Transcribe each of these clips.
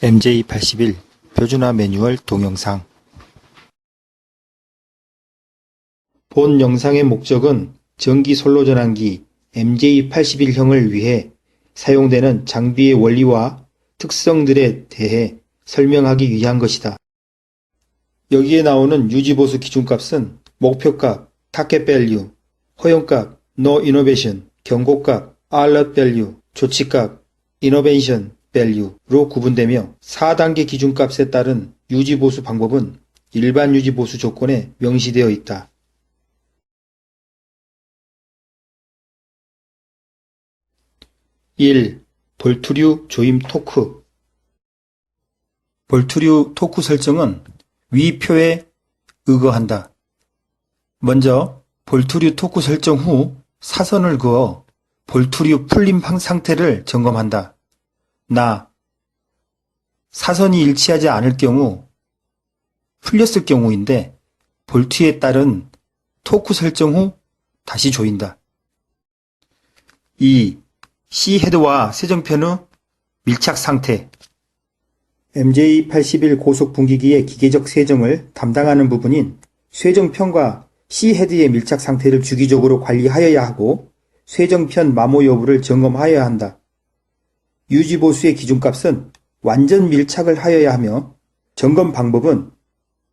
MJ81 표준화 매뉴얼 동영상. 본 영상의 목적은 전기 솔로 전환기 MJ81형을 위해 사용되는 장비의 원리와 특성들에 대해 설명하기 위한 것이다. 여기에 나오는 유지보수 기준값은 목표값, 타켓 밸류, 허용값, no innovation, 경고값, alert value, 조치값, innovation value로 구분되며 4단계 기준값에 따른 유지보수 방법은 일반 유지보수 조건에 명시되어 있다. 1. 볼트류 조임 토크. 볼트류 토크 설정은 위 표에 의거한다. 먼저 볼트류 토크 설정 후 사선을 그어 볼트류 풀림 상태를 점검한다. 사선이 일치하지 않을 경우 풀렸을 경우인데 볼트에 따른 토크 설정 후 다시 조인다. 2. C 헤드와 쇠정편의 밀착 상태. MJ81 고속 분기기의 기계적 쇠정을 담당하는 부분인 쇠정편과 C 헤드의 밀착 상태를 주기적으로 관리하여야 하고 쇠정편 마모 여부를 점검하여야 한다. 유지보수의 기준값은 완전 밀착을 하여야 하며 점검 방법은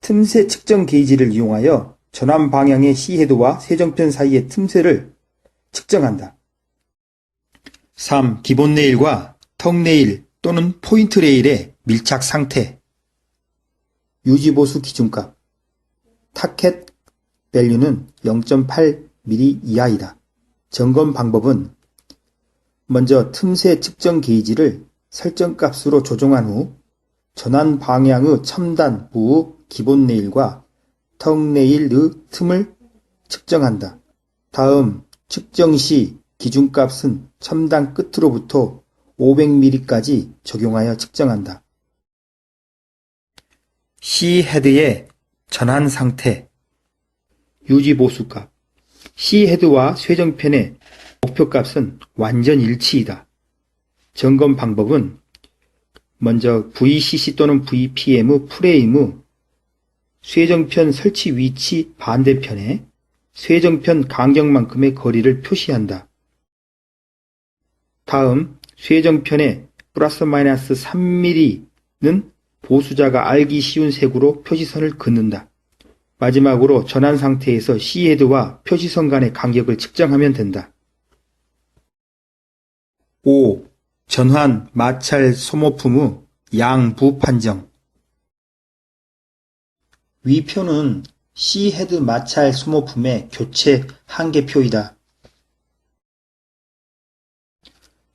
틈새 측정 게이지를 이용하여 전환 방향의 C헤드와 쇠정편 사이의 틈새를 측정한다. 3. 기본 레일과 턱 레일 또는 포인트 레일의 밀착 상태. 유지보수 기준값. 타켓 밸류는 0.8mm 이하이다. 점검 방법은 먼저 틈새 측정 게이지를 설정값으로 조정한 후 전환 방향의 첨단 부의 기본 레일과 턱 레일의 틈을 측정한다. 다음 측정 시 기준값은 첨단 끝으로부터 500mm까지 적용하여 측정한다. C 헤드의 전환 상태. 유지보수값. C 헤드와 쇠정편의 목표값은 완전 일치이다. 점검 방법은 먼저 VCC 또는 VPM의 프레임의 쇠정편 설치 위치 반대편에 쇠정편 간격만큼의 거리를 표시한다. 다음 쇠정편의 플러스 마이너스 3mm는 보수자가 알기 쉬운 색으로 표시선을 긋는다. 마지막으로 전환 상태에서 C헤드와 표시선 간의 간격을 측정하면 된다. 5. 전환, 마찰, 소모품의 양부 판정. 위 표는 C헤드 마찰 소모품의 교체 한계표이다.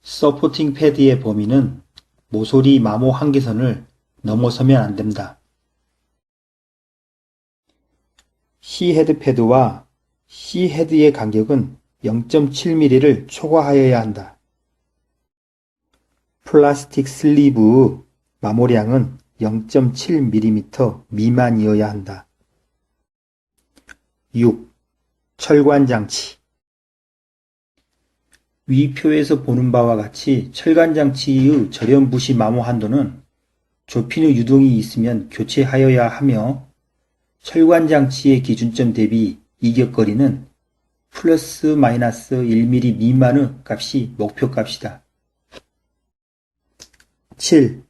서포팅 패드의 범위는 모서리 마모 한계선을 넘어서면 안된다. C헤드 패드와 C헤드의 간격은 0.7mm를 초과하여야 한다. 플라스틱 슬리브의 마모량은 0.7mm 미만이어야 한다. 6. 철관장치. 위 표에서 보는 바와 같이 철관장치의 절연부시 마모 한도는 좁힌의 유동이 있으면 교체하여야 하며 철관장치의 기준점 대비 이격거리는 플러스 마이너스 1mm 미만의 값이 목표값이다. 7.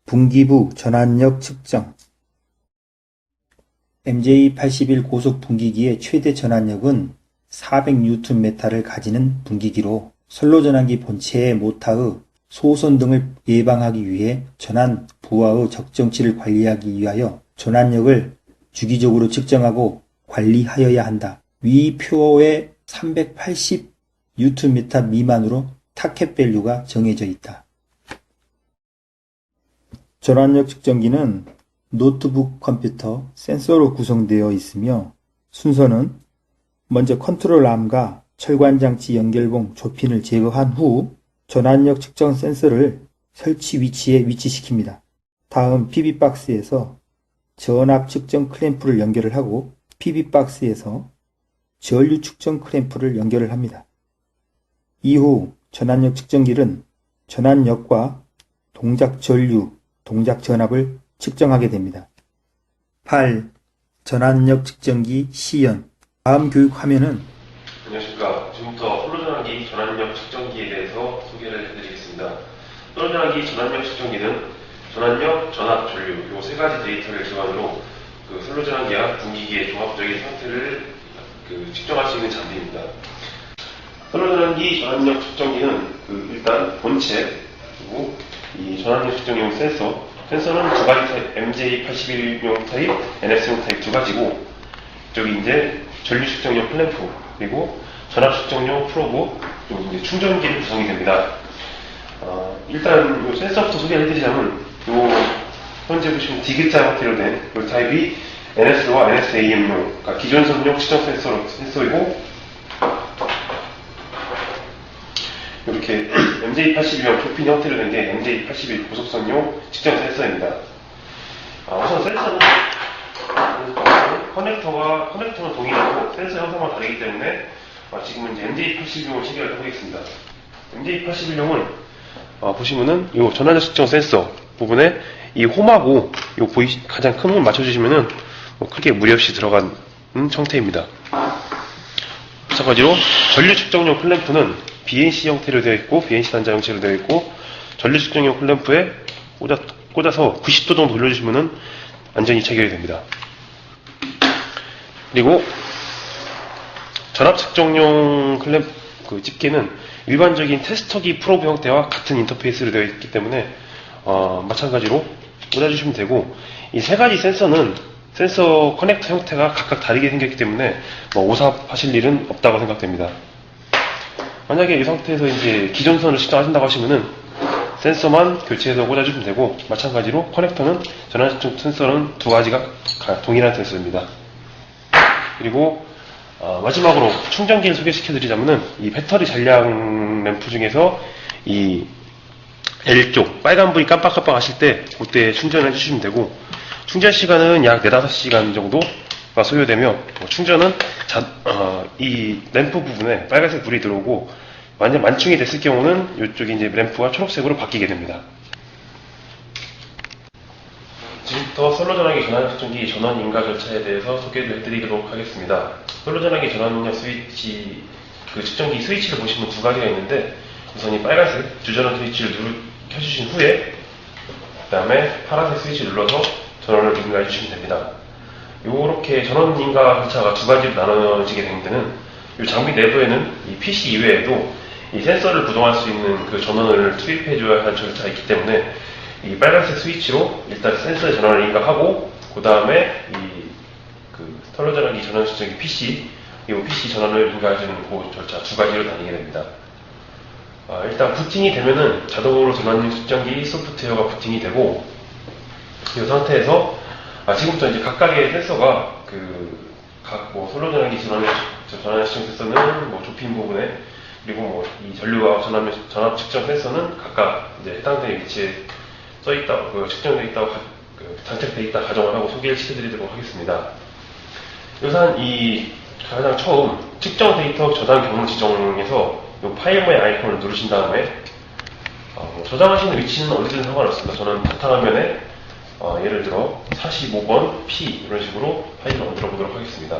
분기부 전환력 측정. MJ81 고속 분기기의 최대 전환력은 400Nm를 가지는 분기기로 솔로 전환기 본체의 모터의 소손 등을 예방하기 위해 전환 부하의 적정치를 관리하기 위하여 전환력을 주기적으로 측정하고 관리하여야 한다. 위 표의 380Nm 미만으로 타켓 밸류가 정해져 있다. 전환력 측정기는 노트북 컴퓨터 센서로 구성되어 있으며 순서는 먼저 컨트롤암과 철관장치 연결봉 조핀을 제거한 후 전환력 측정 센서를 설치 위치에 위치시킵니다. 다음 PB박스에서 전압 측정 클램프를 연결을 하고 PB박스에서 전류 측정 클램프를 연결을 합니다. 이후 전환력 측정기는 전환력과 동작 전류, 동작 전압을 측정하게 됩니다. 8. 전압력 측정기 시연. 다음 교육 화면은 안녕하십니까. 지금부터 솔로전환기 전압력 측정기에 대해서 소개를 해드리겠습니다. 솔로전환기 전압력 측정기는 전압력, 전압, 전류 이 세 가지 데이터를 기반으로 솔로전환기와 분기기의 종합적인 상태를 측정할 수 있는 장비입니다. 솔로전환기 전압력 측정기는 일단 본체, 그리고 이 전압력 측정용 센서는 두 가지 타입, MJ81용 타입, NS용 타입 두 가지고, 저기 이제 전류 측정용 클램프, 그리고 전압 측정용 프로브, 그리고 이제 충전기를 구성이 됩니다. 일단 이 센서부터 소개를 해드리자면, 현재 보시면 D자 형태로 된 이 타입이 NS와 NSAM용, 그러니까 기존선용 측정 센서이고, 이렇게 MJ81용 좁힌 형태로 된 게 MJ81 고속선용 측정 센서입니다. 우선 센서는 커넥터는 동일하고 센서 형상만 다르기 때문에 지금은 이제 MJ81용을 체결을 해보겠습니다. MJ81용은 보시면은 이 전압력 측정 센서 부분에 이 홈하고 가장 큰 홈을 맞춰주시면은 크게 무리 없이 들어간 형태입니다. 마찬가지로 전류 측정용 클램프는 BNC 형태로 되어 있고, BNC 단자 형태로 되어 있고, 전류 측정용 클램프에 꽂아서 90도 정도 돌려주시면은 안전히 체결이 됩니다. 그리고 전압 측정용 클램프 집게는 일반적인 테스터기 프로브 형태와 같은 인터페이스로 되어 있기 때문에 마찬가지로 꽂아주시면 되고, 이 세 가지 센서는 센서 커넥터 형태가 각각 다르게 생겼기 때문에 오삽하실 일은 없다고 생각됩니다. 만약에 이 상태에서 이제 기존선을 측정하신다고 하시면은 센서만 교체해서 꽂아주시면 되고, 마찬가지로 커넥터는 전압 측정 센서는 두 가지가 동일한 센서입니다. 그리고 마지막으로 충전기를 소개시켜드리자면은 이 배터리 잔량 램프 중에서 이 L쪽 빨간불이 깜빡깜빡 하실 때 그때 충전을 해주시면 되고, 충전 시간은 약 4-5시간 정도가 소요되며, 충전은 이 램프 부분에 빨간색 불이 들어오고 완전 만충이 됐을 경우는 이쪽이 이제 램프가 초록색으로 바뀌게 됩니다. 지금부터 솔로전환기 전압 측정기 전원 인가 절차에 대해서 소개를 해드리도록 하겠습니다. 솔로전환기 전압력 스위치, 측정기 스위치를 보시면 두 가지가 있는데, 우선 이 빨간색 주전원 스위치를 켜주신 후에 그 다음에 파란색 스위치를 눌러서 전원을 인가해 주시면 됩니다. 이렇게 전원 인가 절차가 두 가지로 나눠지게 되는 데는 이 장비 내부에는 이 PC 이외에도 이 센서를 구동할 수 있는 전원을 투입해줘야 할 절차가 있기 때문에 이 빨간색 스위치로 일단 센서의 전원을 인가하고, 그 다음에 솔로전환기 전원 측정기 PC, 이 PC 전원을 인가해주는 그 절차 두 가지로 나뉘게 됩니다. 일단 부팅이 되면은 자동으로 전원력 측정기 소프트웨어가 부팅이 되고, 이 상태에서 지금부터 이제 각각의 센서가 솔로전환기 전압 측정 센서는 좁힌 부분에, 그리고 이 전류와 전압 측정 센서는 각각 이제 해당되는 위치에 써있다, 측정되어 있다고 장착되어 있다 가정을 하고 소개를 시켜드리도록 하겠습니다. 우선 가장 처음 측정 데이터 저장 경로 지정에서 이 파일 모양 아이콘을 누르신 다음에 저장하시는 위치는 어디든 상관없습니다. 저는 바탕화면에 예를 들어 45번 P 이런 식으로 파일을 만들어 보도록 하겠습니다.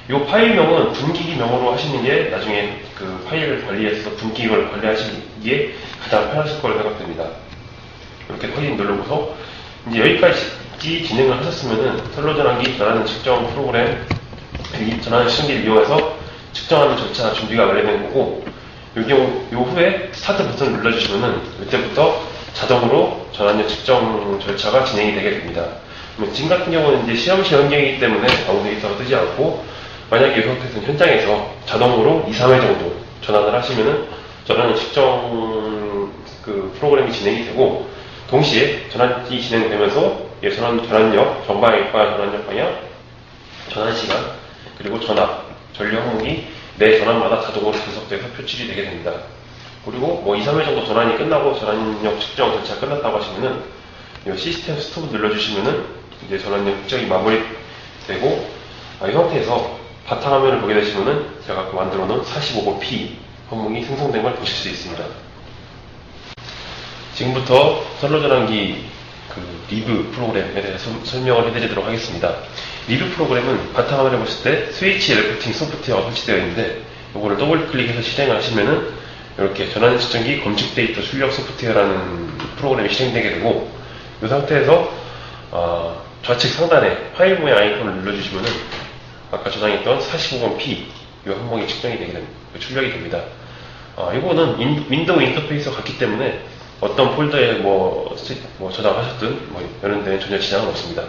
이 파일명은 분기기명으로 하시는 게 나중에 파일을 관리해서 분기기를 관리하시기에 가장 편하실 거라고 생각됩니다. 이렇게 확인 누르고서 이제 여기까지 진행을 하셨으면은 솔로전환기 전압 측정 프로그램 전압 측정기를 이용해서 측정하는 절차 준비가 완료된 거고, 요 후에 스타트 버튼을 눌러주시면은 이때부터 자동으로 전압력 측정 절차가 진행이 되게 됩니다. 지금 같은 경우는 이제 시험시 환경이기 때문에 아무 데이터가 뜨지 않고, 만약에 이 상태에서 현장에서 자동으로 2-3회 정도 전환을 하시면은 전압력 측정 프로그램이 진행이 되고, 동시에 전환이 진행되면서 전환력, 전방향 전환력 방향, 전환 시간, 그리고 전압, 전류 항목이 매 전환마다 자동으로 분석돼서 표출이 되게 됩니다. 그리고 2-3회 정도 전환이 끝나고 전환력 측정 절차가 끝났다고 하시면은 이 시스템 스톱을 눌러주시면은 이제 전환력 측정이 마무리되고, 이 상태에서 바탕화면을 보게 되시면은 제가 만들어 놓은 45번 P 항목이 생성된 걸 보실 수 있습니다. 지금부터 솔로전환기 그 리브 프로그램에 대해서 설명을 해드리도록 하겠습니다. 리브 프로그램은 바탕화면에 보실 때 스위치 레프팅 소프트웨어가 설치되어 있는데 이거를 더블 클릭해서 실행을 하시면은 이렇게 전환 측정기 검측 데이터 출력 소프트웨어라는 프로그램이 실행되게 되고 이 상태에서 좌측 상단에 파일 모양 아이콘을 눌러주시면은 아까 저장했던 45번p 이 항목이 측정이 되게 됩니다. 출력이 됩니다. 이거는 윈도우 인터페이스가 같기 때문에 어떤 폴더에 저장하셨든 이런 데는 전혀 지장은 없습니다.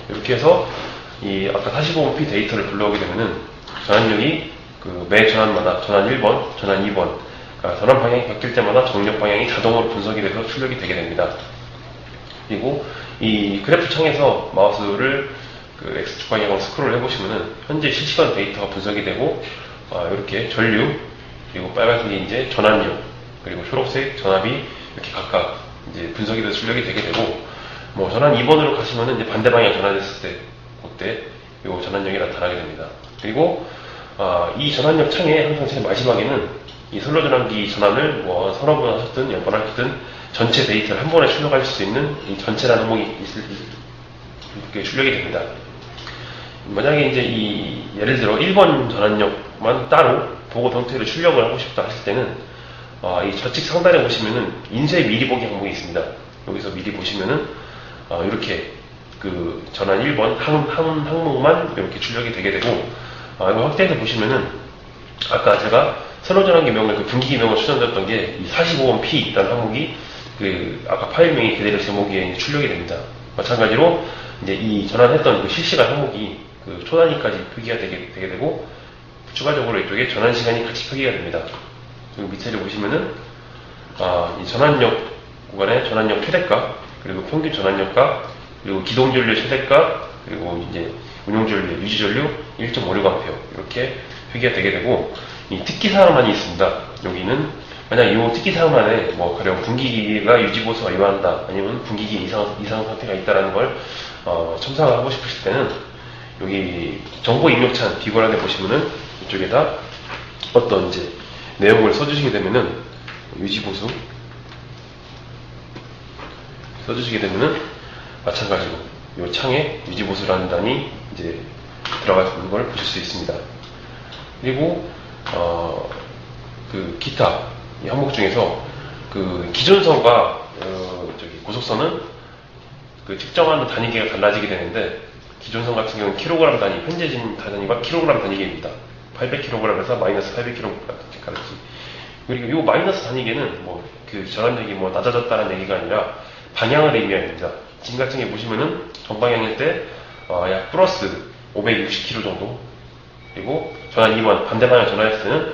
이렇게 해서 이 아까 45번p 데이터를 불러오게 되면은 전환력이 매 전환마다 전환 1번, 전환 2번, 전환 방향이 바뀔 때마다 정력 방향이 자동으로 분석이 돼서 출력이 되게 됩니다. 그리고 이 그래프 창에서 마우스를 X축 방향으로 스크롤 해보시면은 현재 실시간 데이터가 분석이 되고 이렇게 전류, 그리고 빨간색이 이제 전환력, 그리고 초록색 전압이 이렇게 각각 이제 분석이 돼서 출력이 되게 되고 전환 2번으로 가시면은 이제 반대 방향 전환했을 때 그때 이 전환력이 나타나게 됩니다. 그리고 이 전환력 창의 항상 제일 마지막에는 이 선로 전환기 전환을 서너 번 하셨든 몇 번 하셨든 전체 데이터를 한 번에 출력할 수 있는 이 전체라는 항목이 이렇게 출력이 됩니다. 만약에 이제 예를 들어 1번 전환력만 따로 보고 형태로 출력을 하고 싶다 하실 때는 이 좌측 상단에 보시면은 인쇄 미리 보기 항목이 있습니다. 여기서 미리 보시면은 이렇게 전환 1번 항목만 이렇게 출력이 되게 되고 이거 확대해서 보시면은 아까 제가 선로전환기 명을 분기기 명을 추천드렸던 게 이 45번p 라는 항목이 아까 파일명이 그대로 제목에 출력이 됩니다. 마찬가지로 이제 이 전환했던 실시간 항목이 초단위까지 표기가 되게 되고 추가적으로 이쪽에 전환 시간이 같이 표기가 됩니다. 그리고 밑에를 보시면은 이 전환력 구간의 전환력 최대값, 그리고 평균 전환력값, 그리고 기동 전류 최대값, 그리고 이제 운용 전류, 유지 전류 1.56A 이렇게 표기가 되게 되고 이 특기 사항란이 있습니다. 여기는 만약 이 특기 사항란에 가령 분기기가 유지 보수가 위반한다, 아니면 분기기 이상 상태가 있다라는 걸 첨삭을 하고 싶으실 때는 여기 정보 입력창 비관란에 보시면은 이쪽에다 어떤 이제 내용을 써주시게 되면은 유지보수 써주시게 되면은 마찬가지로 이 창에 유지보수라는 단이 이제 들어가 있는 걸 보실 수 있습니다. 그리고 기타 이 항목 중에서 기존선과 고속선은 측정하는 단위계가 달라지게 되는데 기존선 같은 경우는 킬로그램 단위, 현재진 단위가 킬로그램 단위계입니다. 800kg에서 마이너스 800kg까지. 그리고 이 마이너스 단위계는 전환력이 낮아졌다는 얘기가 아니라 방향을 의미합니다. 지금 같은 경우에 보시면은 정방향일 때 약 플러스 560kg 정도, 그리고 전환 2번 반대 방향 전환했을 때는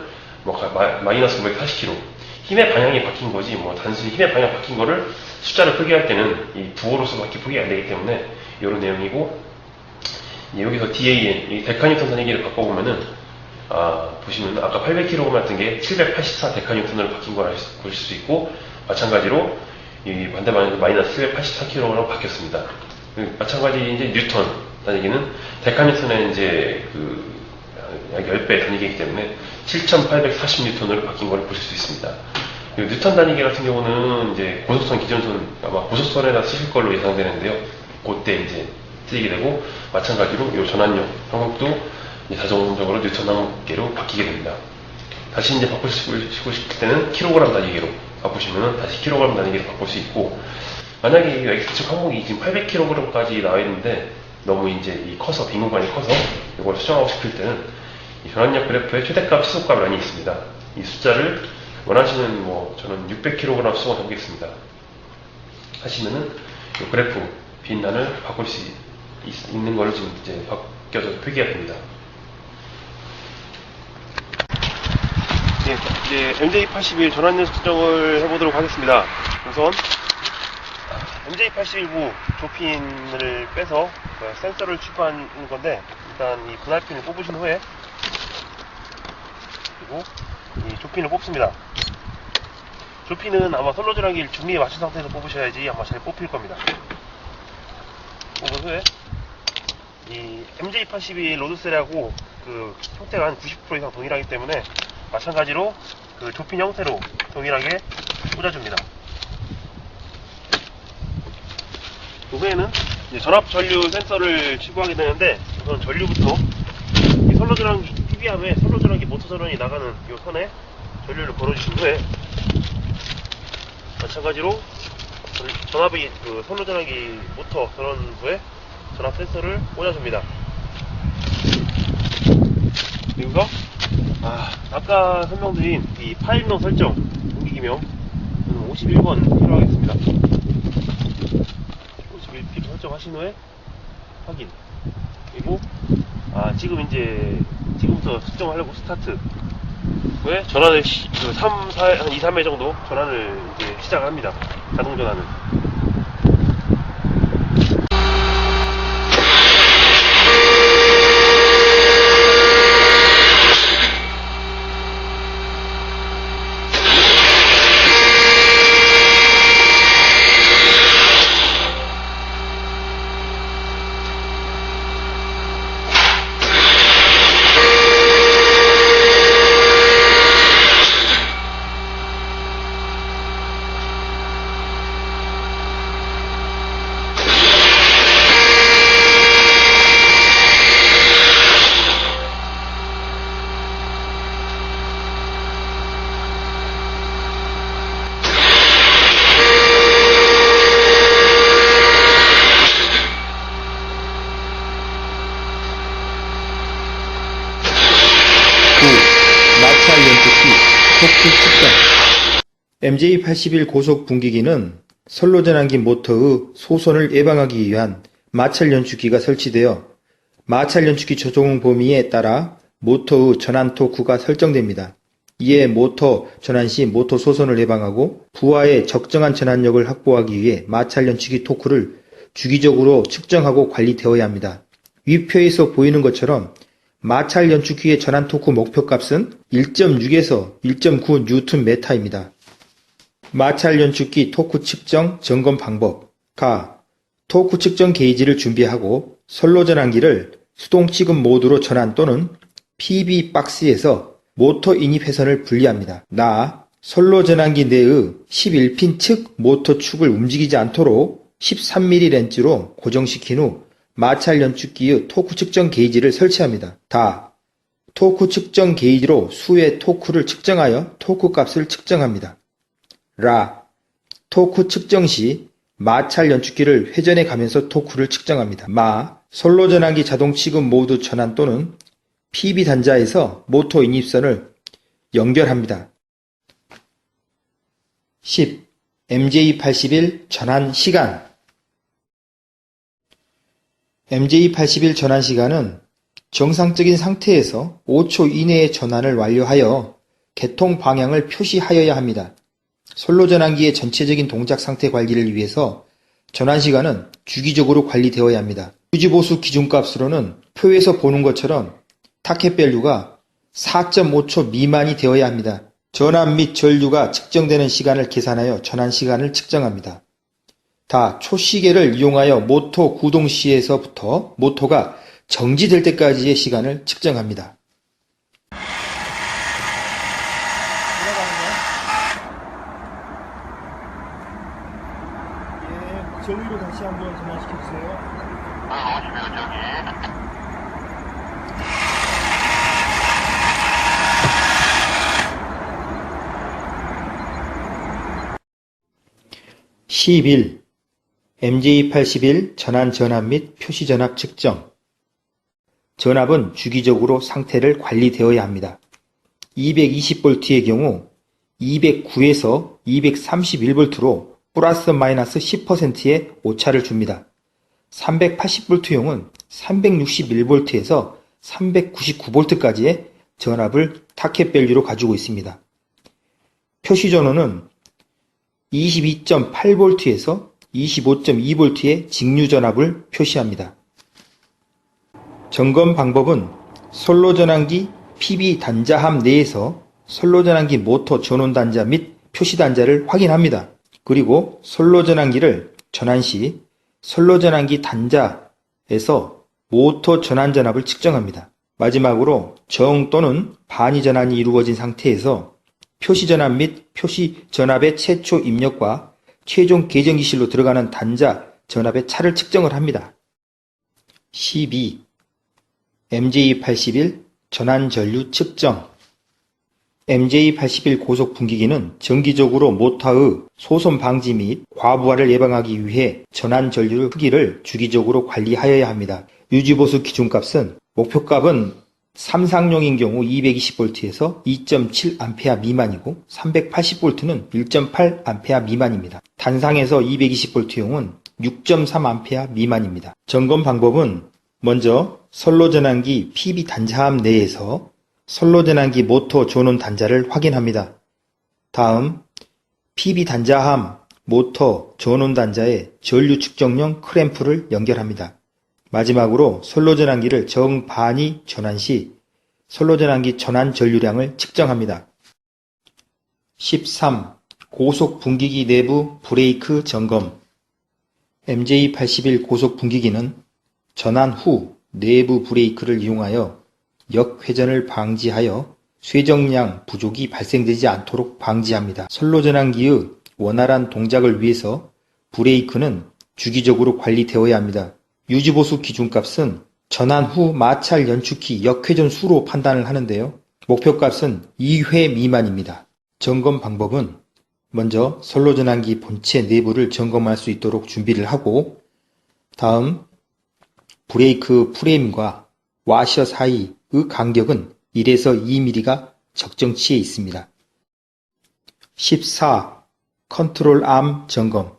마이너스 540kg. 힘의 방향이 바뀐 거지 단순히 힘의 방향 바뀐 거를 숫자를 표기할 때는 이 부호로서밖에 표기 안 되기 때문에 이런 내용이고, 여기서 DAN 이 데카뉴턴 단위계를 바꿔보면은 보시면 아까 800kg 같은 게 784 데카뉴턴으로 바뀐 걸 보실 수 있고, 마찬가지로 이 반대 방향도 마이너스 784kg로 바뀌었습니다. 마찬가지 이제 뉴턴 단위계는 데카뉴턴의 이제 약 10배 단위계이기 때문에 7840뉴턴으로 바뀐 걸 보실 수 있습니다. 뉴턴 단위계 같은 경우는 이제 고속선 기존선 아마 고속선에다 쓰실 걸로 예상되는데요. 그때 이제 쓰이게 되고, 마찬가지로 이 전환력 항목도 자동적으로 뉴턴 항목계로 바뀌게 됩니다. 다시 이제 바꾸시고 싶을 때는 킬로그램 단위계로 바꾸시면은 다시 킬로그램 단위계로 바꿀 수 있고, 만약에 이 X축 항목이 지금 800kg까지 나와 있는데 너무 이제 빈 공간이 커서 이걸 수정하고 싶을 때는 이 전환력 그래프에 최대값, 시소값 란이 있습니다. 이 숫자를 원하시는 저는 600kg 수정을 해보겠습니다. 하시면은 이 그래프 빈 란을 바꿀 수 있는 거를 지금 이제 바뀌어서 표기가 됩니다. 네, 이제 MJ81 전환력 측정을 해보도록 하겠습니다. 우선 MJ81부 조핀을 빼서 센서를 취급하는 건데, 일단 이 분할핀을 뽑으신 후에 그리고 이 조핀을 뽑습니다. 조핀은 아마 선로전환기를 준비에 맞춘 상태에서 뽑으셔야지 아마 잘 뽑힐 겁니다. 뽑은 후에 이 MJ81 로드셀하고 형태가 한 90% 이상 동일하기 때문에 마찬가지로 조핀 형태로 동일하게 꽂아줍니다. 그 후에는 이제 전압 전류 센서를 치부하게 되는데, 우선 전류부터 이 선로 전환기 PB암에 선로 전환기 모터 전원이 나가는 이 선에 전류를 걸어주신 후에, 마찬가지로 전압이 그 선로 전환기 모터 전원 부에 전압 센서를 꽂아줍니다. 그리고 아까 설명드린 이 파일명 설정, 공기기명 51번 필요하겠습니다. 51번 설정하신 후에 확인. 그리고 지금부터 측정하려고 스타트 후에 전환을 한 2, 3회 정도 전환을 이제 시작합니다. 자동 전환을. 마찰 연축기, 토크 측정. MJ81 고속 분기기는 선로 전환기 모터의 소손을 예방하기 위한 마찰 연축기가 설치되어 마찰 연축기 조종 범위에 따라 모터의 전환 토크가 설정됩니다. 이에 모터 전환 시 모터 소손을 예방하고 부하의 적정한 전환력을 확보하기 위해 마찰 연축기 토크를 주기적으로 측정하고 관리되어야 합니다. 위표에서 보이는 것처럼 마찰 연축기의 전환 토크 목표값은 1.6에서 1.9 뉴턴 메타입니다. 마찰 연축기 토크 측정 점검 방법. 토크 측정 게이지를 준비하고 선로 전환기를 수동 취급 모드로 전환 또는 PB 박스에서 모터 인입 회선을 분리합니다. 선로 전환기 내의 11핀 측 모터 축을 움직이지 않도록 13mm 렌즈로 고정시킨 후 마찰 연축기의 토크 측정 게이지를 설치합니다. 토크 측정 게이지로 수의 토크를 측정하여 토크 값을 측정합니다. 토크 측정 시 마찰 연축기를 회전해 가면서 토크를 측정합니다. 선로 전환기 자동 취급 모드 전환 또는 PB 단자에서 모터 인입선을 연결합니다. 10. MJ81 전환 시간. MJ81 전환 시간은 정상적인 상태에서 5초 이내에 전환을 완료하여 개통 방향을 표시하여야 합니다. 선로 전환기의 전체적인 동작 상태 관리를 위해서 전환 시간은 주기적으로 관리되어야 합니다. 유지보수 기준값으로는 표에서 보는 것처럼 타켓 밸류가 4.5초 미만이 되어야 합니다. 전환 및 전류가 측정되는 시간을 계산하여 전환 시간을 측정합니다. 초시계를 이용하여 모터 구동 시에서부터 모터가 정지될 때까지의 시간을 측정합니다. 전류로 다시 한번 전환시켜주세요. 오시면 저기 11. MJ81 전환 및 표시 전압 측정. 전압은 주기적으로 상태를 관리되어야 합니다. 220V의 경우 209에서 231V로 플러스 마이너스 10%의 오차를 줍니다. 380V용은 361V에서 399V까지의 전압을 타켓 밸류로 가지고 있습니다. 표시 전원은 22.8V에서 25.2V의 직류 전압을 표시합니다. 점검 방법은 선로 전환기 PB 단자함 내에서 선로 전환기 모터 전원 단자 및 표시 단자를 확인합니다. 그리고 선로 전환기를 전환 시 선로 전환기 단자에서 모터 전환 전압을 측정합니다. 마지막으로 정 또는 반이 전환이 이루어진 상태에서 표시 전압 및 표시 전압의 최초 입력과 최종 계정기실로 들어가는 단자 전압의 차를 측정을 합니다. 12. MJ81 전환전류 측정. MJ81 고속 분기기는 정기적으로 모터의 소손 방지 및 과부하를 예방하기 위해 전환전류 크기를 주기적으로 관리하여야 합니다. 유지보수 기준값은 목표값은 삼상용인 경우 220V에서 2.7A 미만이고 380V는 1.8A 미만입니다. 단상에서 220V용은 6.3A 미만입니다. 점검 방법은 먼저 선로전환기 PB 단자함 내에서 선로전환기 모터 전원 단자를 확인합니다. 다음 PB 단자함 모터 전원 단자에 전류 측정용 클램프를 연결합니다. 마지막으로 선로전환기를 정반이 전환 시 선로전환기 전환 전류량을 측정합니다. 13. 고속 분기기 내부 브레이크 점검. MJ81 고속 분기기는 전환 후 내부 브레이크를 이용하여 역회전을 방지하여 쇠정량 부족이 발생되지 않도록 방지합니다. 선로전환기의 원활한 동작을 위해서 브레이크는 주기적으로 관리되어야 합니다. 유지보수 기준값은 전환 후 마찰 연축키 역회전 수로 판단을 하는데요. 목표값은 2회 미만입니다. 점검 방법은 먼저 선로전환기 본체 내부를 점검할 수 있도록 준비를 하고, 다음 브레이크 프레임과 와셔 사이의 간격은 1에서 2mm가 적정치에 있습니다. 14. 컨트롤 암 점검.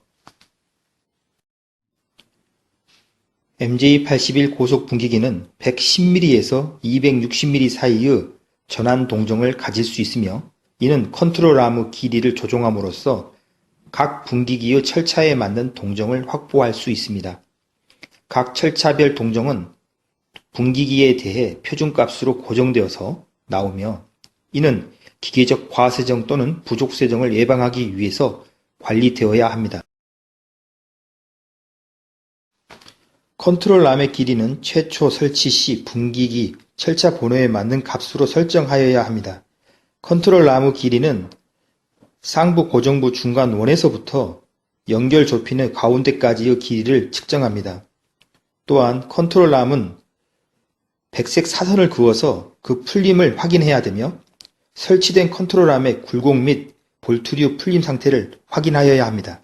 MJ81 고속 분기기는 110mm에서 260mm 사이의 전환 동정을 가질 수 있으며, 이는 컨트롤 암의 길이를 조정함으로써 각 분기기의 철차에 맞는 동정을 확보할 수 있습니다. 각 철차별 동정은 분기기에 대해 표준값으로 고정되어서 나오며, 이는 기계적 과세정 또는 부족 세정을 예방하기 위해서 관리되어야 합니다. 컨트롤암의 길이는 최초 설치 시 분기기 철차 번호에 맞는 값으로 설정하여야 합니다. 컨트롤암의 길이는 상부 고정부 중간 원에서부터 연결 좁힌의 가운데까지의 길이를 측정합니다. 또한 컨트롤암은 백색 사선을 그어서 그 풀림을 확인해야 되며, 설치된 컨트롤암의 굴곡 및 볼트류 풀림 상태를 확인하여야 합니다.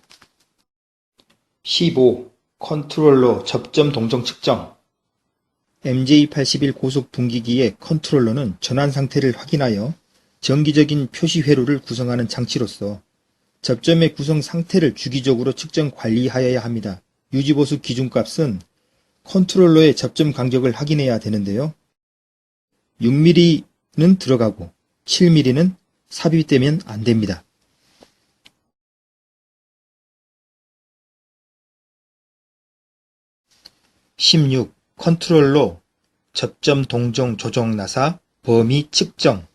15. 컨트롤러 접점 동정 측정. MJ81 고속 분기기의 컨트롤러는 전환 상태를 확인하여 정기적인 표시 회로를 구성하는 장치로서 접점의 구성 상태를 주기적으로 측정 관리하여야 합니다. 유지보수 기준값은 컨트롤러의 접점 간격을 확인해야 되는데요. 6mm는 들어가고 7mm는 삽입되면 안 됩니다. 16. 컨트롤러 접점 동정 조정 나사 범위 측정.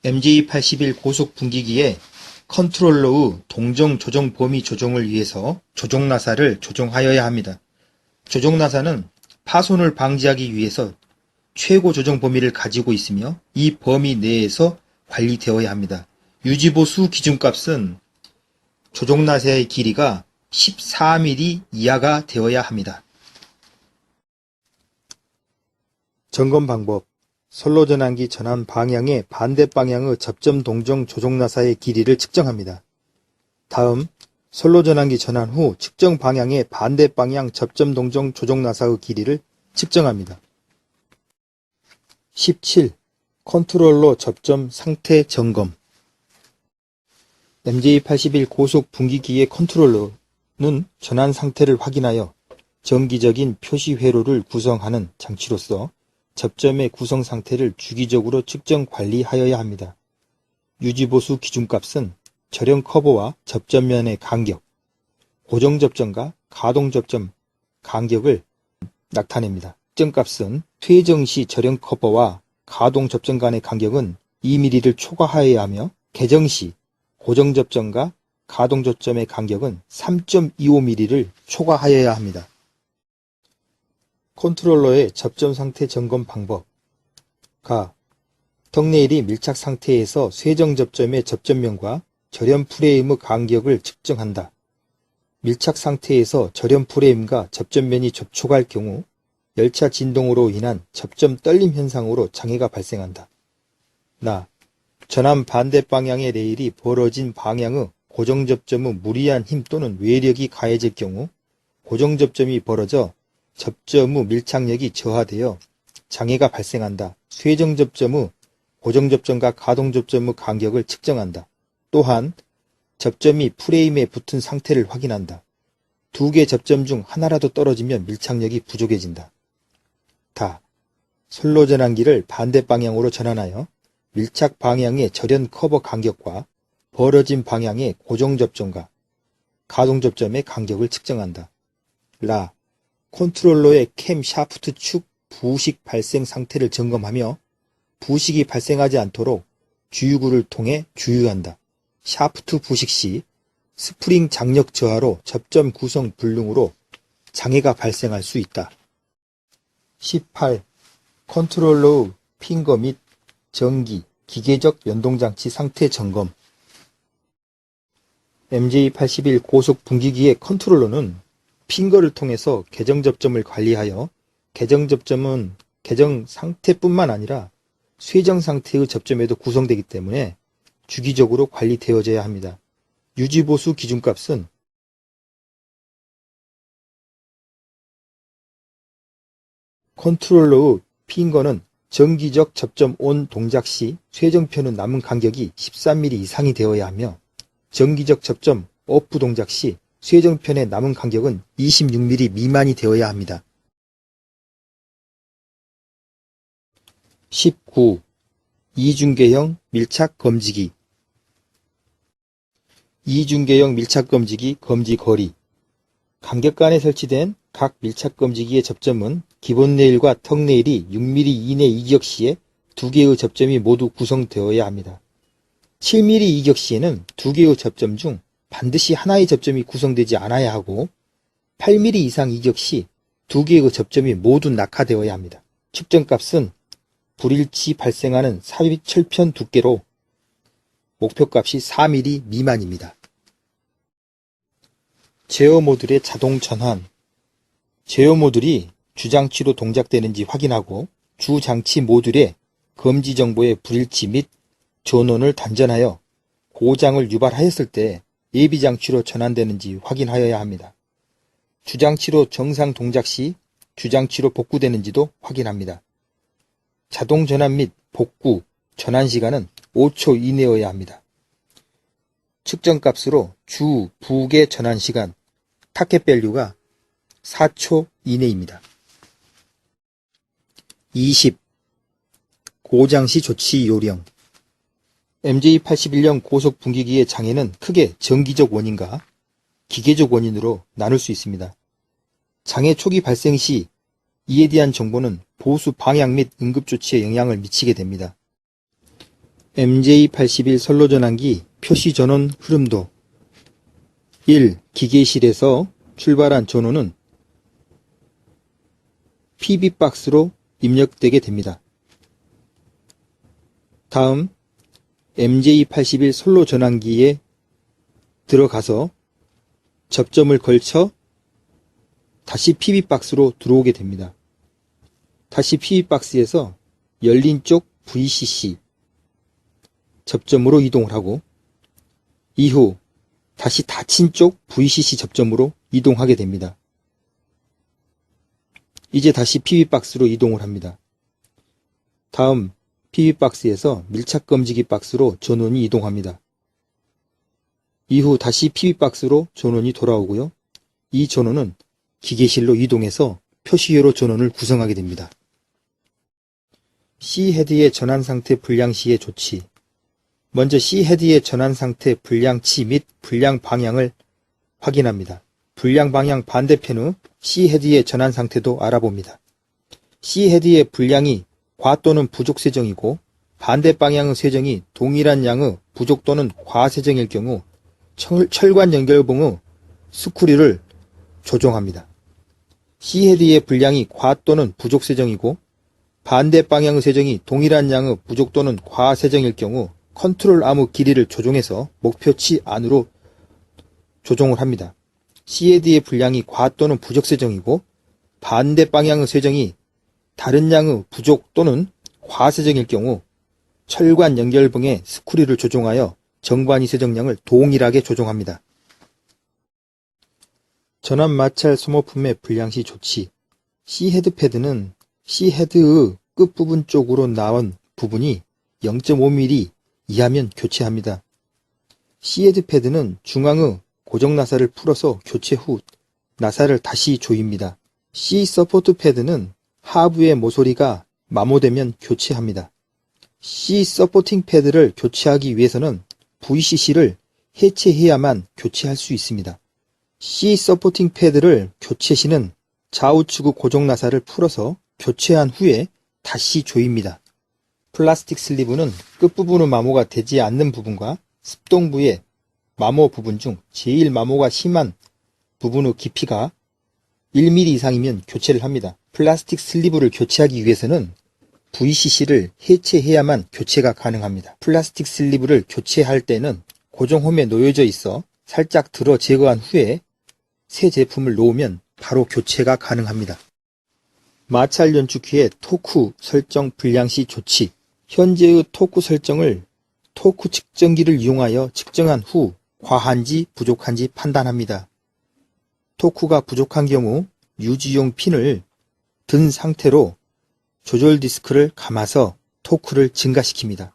MJ81 고속 분기기의 컨트롤러의 동정 조정 범위 조정을 위해서 조정 나사를 조정하여야 합니다. 조정 나사는 파손을 방지하기 위해서 최고 조정 범위를 가지고 있으며, 이 범위 내에서 관리되어야 합니다. 유지보수 기준값은 조정 나사의 길이가 14mm 이하가 되어야 합니다. 점검 방법. 선로전환기 전환 방향의 반대 방향의 접점 동정 조정 나사의 길이를 측정합니다. 다음 선로전환기 전환 후 측정 방향의 반대 방향 접점 동정 조정 나사의 길이를 측정합니다. 17. 컨트롤러 접점 상태 점검. MJ81 고속 분기기의 컨트롤러는 전환 상태를 확인하여 정기적인 표시 회로를 구성하는 장치로서 접점의 구성 상태를 주기적으로 측정 관리하여야 합니다. 유지보수 기준값은 절연 커버와 접점면의 간격, 고정 접점과 가동 접점 간격을 나타냅니다. 측정값은 퇴정 시 절연 커버와 가동 접점 간의 간격은 2mm를 초과하여야 하며, 개정 시 고정 접점과 가동 접점의 간격은 3.25mm를 초과하여야 합니다. 컨트롤러의 접점 상태 점검 방법. 가. 턱레일이 밀착 상태에서 쇠정 접점의 접점면과 절연 프레임의 간격을 측정한다. 밀착 상태에서 절연 프레임과 접점면이 접촉할 경우 열차 진동으로 인한 접점 떨림 현상으로 장애가 발생한다. 전함 반대 방향의 레일이 벌어진 방향의 고정접점의 무리한 힘 또는 외력이 가해질 경우 고정접점이 벌어져 접점의 밀착력이 저하되어 장애가 발생한다. 쇠정접점의 고정접점과 가동접점의 간격을 측정한다. 또한 접점이 프레임에 붙은 상태를 확인한다. 두 개 접점 중 하나라도 떨어지면 밀착력이 부족해진다. 선로 전환기를 반대 방향으로 전환하여 밀착 방향의 절연 커버 간격과 벌어진 방향의 고정 접점과 가동 접점의 간격을 측정한다. 컨트롤러의 캠 샤프트 축 부식 발생 상태를 점검하며 부식이 발생하지 않도록 주유구를 통해 주유한다. 샤프트 부식 시 스프링 장력 저하로 접점 구성 불능으로 장애가 발생할 수 있다. 18. 컨트롤러의 핑거 및 전기, 기계적 연동장치 상태 점검. MJ81 고속 분기기의 컨트롤러는 핑거를 통해서 계정 접점을 관리하여 계정 접점은 계정 상태뿐만 아니라 쇠정 상태의 접점에도 구성되기 때문에 주기적으로 관리되어져야 합니다. 유지보수 기준값은 컨트롤러의 핑거는 정기적 접점 온 동작 시 쇠정편의 남은 간격이 13mm 이상이 되어야 하며 정기적 접점 오프 동작 시 쇠정편의 남은 간격은 26mm 미만이 되어야 합니다. 19. 이중계형 밀착 검지기. 이중계형 밀착 검지기 검지 거리. 간격간에 설치된 각 밀착 검지기의 접점은 기본 레일과 턱 레일이 6mm 이내 이격 시에 두 개의 접점이 모두 구성되어야 합니다. 7mm 이격 시에는 두 개의 접점 중 반드시 하나의 접점이 구성되지 않아야 하고 8mm 이상 이격 시 두 개의 접점이 모두 낙하되어야 합니다. 측정값은 불일치 발생하는 삽입 철편 두께로 목표값이 4mm 미만입니다. 제어 모듈의 자동 전환. 제어 모듈이 주장치로 동작되는지 확인하고 주장치 모듈의 검지 정보의 불일치 및 전원을 단전하여 고장을 유발하였을 때 예비장치로 전환되는지 확인하여야 합니다. 주장치로 정상 동작 시 주장치로 복구되는지도 확인합니다. 자동 전환 및 복구, 전환 시간은 5초 이내여야 합니다. 측정값으로 주, 북의 전환 시간, 타켓 밸류가 4초 이내입니다. 20. 고장시 조치 요령. MJ81형 고속 분기기의 장애는 크게 정기적 원인과 기계적 원인으로 나눌 수 있습니다. 장애 초기 발생 시 이에 대한 정보는 보수 방향 및 응급조치에 영향을 미치게 됩니다. MJ81 선로전환기 표시 전원 흐름도. 1. 기계실에서 출발한 전원은 PB박스로 입력되게 됩니다. 다음 MJ81 선로전환기에 들어가서 접점을 걸쳐 다시 PB박스로 들어오게 됩니다. 다시 PB박스에서 열린 쪽 VCC 접점으로 이동을 하고 이후 다시 닫힌 쪽 VCC 접점으로 이동하게 됩니다. 이제 다시 PB박스로 이동을 합니다. 다음 PB박스에서 밀착검지기 박스로 전원이 이동합니다. 이후 다시 PB박스로 전원이 돌아오고요. 이 전원은 기계실로 이동해서 표시회로 전원을 구성하게 됩니다. C헤드의 전환 상태 불량 시의 조치. 먼저 C헤드의 전환 상태 불량치 및 불량 방향을 확인합니다. 불량 방향 반대편의 C헤드의 전환 상태도 알아봅니다. C헤드의 불량이 과 또는 부족 세정이고 반대 방향의 세정이 동일한 양의 부족 또는 과 세정일 경우 철관 연결봉의 스크류를 조정합니다. C헤드의 불량이 과 또는 부족 세정이고 반대 방향의 세정이 동일한 양의 부족 또는 과 세정일 경우 컨트롤 아무 길이를 조정해서 목표치 안으로 조정을 합니다. C헤드의 분량이 과 또는 부족 세정이고 반대 방향의 세정이 다른 양의 부족 또는 과세정일 경우 철관 연결봉의 스크류를 조종하여 정관이 세정량을 동일하게 조종합니다. 전압 마찰 소모품의 분량시 조치. C헤드 패드는 C헤드의 끝부분 쪽으로 나온 부분이 0.5mm 이하면 교체합니다. C헤드 패드는 중앙의 고정 나사를 풀어서 교체 후 나사를 다시 조입니다. C 서포트 패드는 하부의 모서리가 마모되면 교체합니다. C 서포팅 패드를 교체하기 위해서는 VCC를 해체해야만 교체할 수 있습니다. C 서포팅 패드를 교체 시는 좌우측의 고정 나사를 풀어서 교체한 후에 다시 조입니다. 플라스틱 슬리브는 끝부분의 마모가 되지 않는 부분과 습동부의 마모 부분 중 제일 마모가 심한 부분의 깊이가 1mm 이상이면 교체를 합니다. 플라스틱 슬리브를 교체하기 위해서는 VCC를 해체해야만 교체가 가능합니다. 플라스틱 슬리브를 교체할 때는 고정홈에 놓여져 있어 살짝 들어 제거한 후에 새 제품을 놓으면 바로 교체가 가능합니다. 마찰 연축키의 토크 설정 분량시 조치. 현재의 토크 설정을 토크 측정기를 이용하여 측정한 후 과한지 부족한지 판단합니다. 토크가 부족한 경우 유지용 핀을 든 상태로 조절 디스크를 감아서 토크를 증가시킵니다.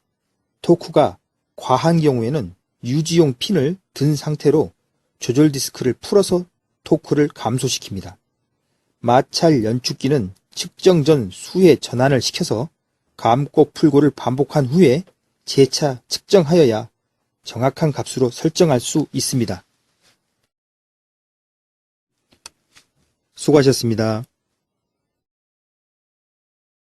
토크가 과한 경우에는 유지용 핀을 든 상태로 조절 디스크를 풀어서 토크를 감소시킵니다. 마찰 연축기는 측정 전 수의 전환을 시켜서 감고 풀고를 반복한 후에 재차 측정하여야 정확한 값으로 설정할 수 있습니다. 수고하셨습니다.